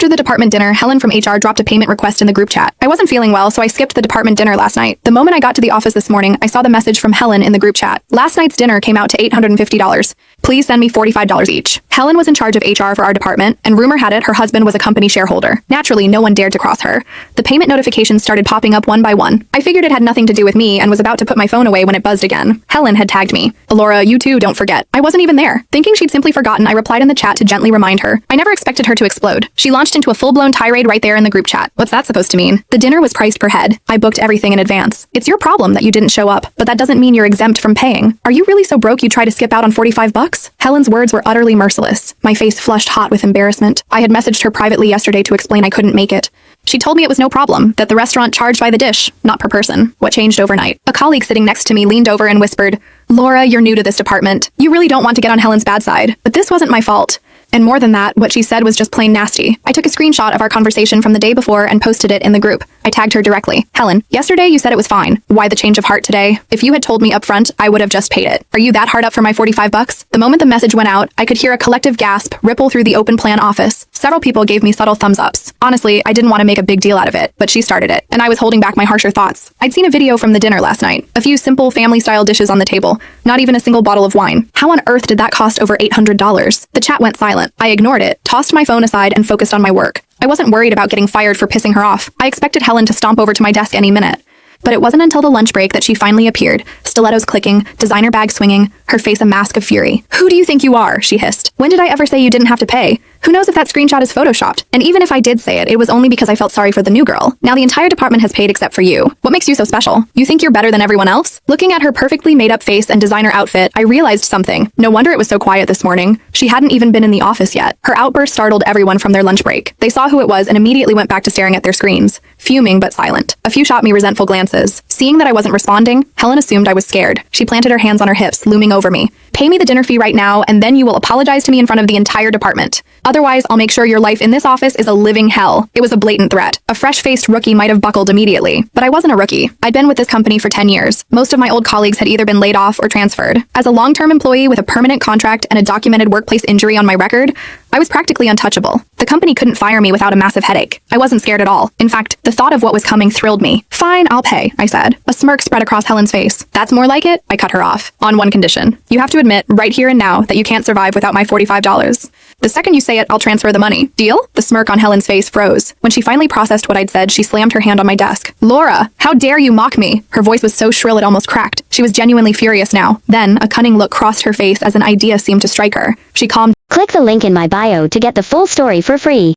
After the department dinner, Helen from HR dropped a payment request in the group chat. I wasn't feeling well, so I skipped the department dinner last night. The moment I got to the office this morning, I saw the message from Helen in the group chat. Last night's dinner came out to $850. Please send me $45 each. Helen was in charge of HR for our department, and rumor had it her husband was a company shareholder. Naturally, no one dared to cross her. The payment notifications started popping up one by one. I figured it had nothing to do with me and was about to put my phone away when it buzzed again. Helen had tagged me. Laura, you too, don't forget. I wasn't even there. Thinking she'd simply forgotten, I replied in the chat to gently remind her. I never expected her to explode. She launched into a full-blown tirade right there in the group chat. What's that supposed to mean? The dinner was priced per head. I booked everything in advance. It's your problem that you didn't show up, but that doesn't mean you're exempt from paying. Are you really so broke you try to skip out on $45? Helen's words were utterly merciless. My face flushed hot with embarrassment. I had messaged her privately yesterday to explain I couldn't make it. She told me it was no problem, that the restaurant charged by the dish, not per person. What changed overnight? A colleague sitting next to me leaned over and whispered, Laura, you're new to this department. You really don't want to get on Helen's bad side, but this wasn't my fault. And more than that, what she said was just plain nasty. I took a screenshot of our conversation from the day before and posted it in the group. I tagged her directly. Helen, yesterday you said it was fine. Why the change of heart today? If you had told me up front, I would have just paid it. Are you that hard up for my $45? The moment the message went out, I could hear a collective gasp ripple through the open plan office. Several people gave me subtle thumbs ups. Honestly, I didn't want to make a big deal out of it, but she started it, and I was holding back my harsher thoughts. I'd seen a video from the dinner last night. A few simple family-style dishes on the table. Not even a single bottle of wine. How on earth did that cost over $800? The chat went silent. I ignored it, tossed my phone aside, and focused on my work. I wasn't worried about getting fired for pissing her off. I expected Helen to stomp over to my desk any minute. But it wasn't until the lunch break that she finally appeared, stilettos clicking, designer bag swinging, her face a mask of fury. Who do you think you are? She hissed. When did I ever say you didn't have to pay? Who knows if that screenshot is photoshopped? And even if I did say it, it was only because I felt sorry for the new girl. Now the entire department has paid except for you. What makes you so special? You think you're better than everyone else? Looking at her perfectly made-up face and designer outfit, I realized something. No wonder it was so quiet this morning. She hadn't even been in the office yet. Her outburst startled everyone from their lunch break. They saw who it was and immediately went back to staring at their screens, fuming but silent. A few shot me resentful glances. Seeing that I wasn't responding, Helen assumed I was scared. She planted her hands on her hips, looming over me. Pay me the dinner fee right now, and then you will apologize to me in front of the entire department. Otherwise, I'll make sure your life in this office is a living hell. It was a blatant threat. A fresh-faced rookie might have buckled immediately. But I wasn't a rookie. I'd been with this company for 10 years. Most of my old colleagues had either been laid off or transferred. As a long-term employee with a permanent contract and a documented workplace injury on my record, I was practically untouchable. The company couldn't fire me without a massive headache. I wasn't scared at all. In fact, the thought of what was coming thrilled me. Fine, I'll pay, I said. A smirk spread across Helen's face. That's more like it? I cut her off. On one condition. You have to admit, right here and now, that you can't survive without my $45. The second you say it, I'll transfer the money. Deal? The smirk on Helen's face froze. When she finally processed what I'd said, she slammed her hand on my desk. Laura, how dare you mock me? Her voice was so shrill it almost cracked. She was genuinely furious now. Then, a cunning look crossed her face as an idea seemed to strike her. She calmed. Click the link in my bio to get the full story for free.